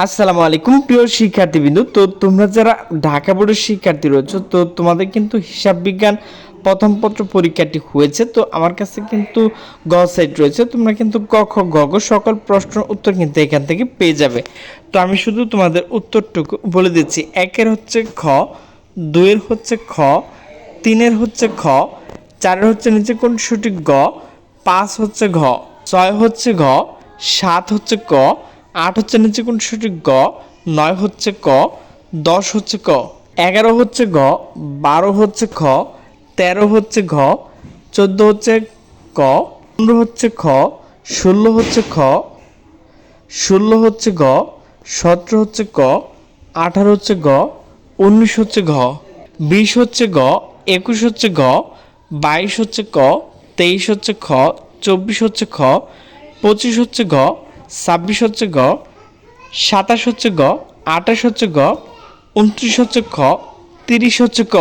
আসসালামু আলাইকুম প্রিয় শিক্ষার্থীবৃন্দ। তো তোমরা যারা ঢাকা বোর্ডের শিক্ষার্থী রয়েছে, তো তোমাদের কিন্তু হিসাব বিজ্ঞান প্রথম পত্র পরীক্ষাটি হয়েছে। তো আমার কাছে কিন্তু গ সাইট রয়েছে, তোমরা কিন্তু ক খ গ ঘ সকল প্রশ্নের উত্তর কিন্তু এখান থেকে পেয়ে যাবে। তো আমি শুধু তোমাদের উত্তরটুকু বলে দিচ্ছি। একের হচ্ছে খ, দুইয়ের হচ্ছে খ, তিনের হচ্ছে খ, চারের হচ্ছে নিচে কোন সঠিক গ, পাঁচ হচ্ছে ঘ, ছয় হচ্ছে ঘ, সাত হচ্ছে ক, আট হচ্ছে নিচে কোন সঠিক গ, নয় হচ্ছে ক, 10 হচ্ছে ক, 11 হচ্ছে ঘ, 12 হচ্ছে খ, 13 হচ্ছে ঘ, 14 হচ্ছে ক, 15 হচ্ছে খ, 16 হচ্ছে খ, 16 হচ্ছে ঘ, 17 হচ্ছে ক, 18 হচ্ছে ঘ, 19 হচ্ছে ঘ, 20 হচ্ছে ঘ, 21 হচ্ছে ঘ, 22 হচ্ছে ক, 23 হচ্ছে খ, 24 হচ্ছে খ, 25 হচ্ছে ঘ, 26 হচ্ছে ঘ, 27 হচ্ছে গ, 28 হচ্ছে গ, 29 হচ্ছে খ, 30 হচ্ছে ক।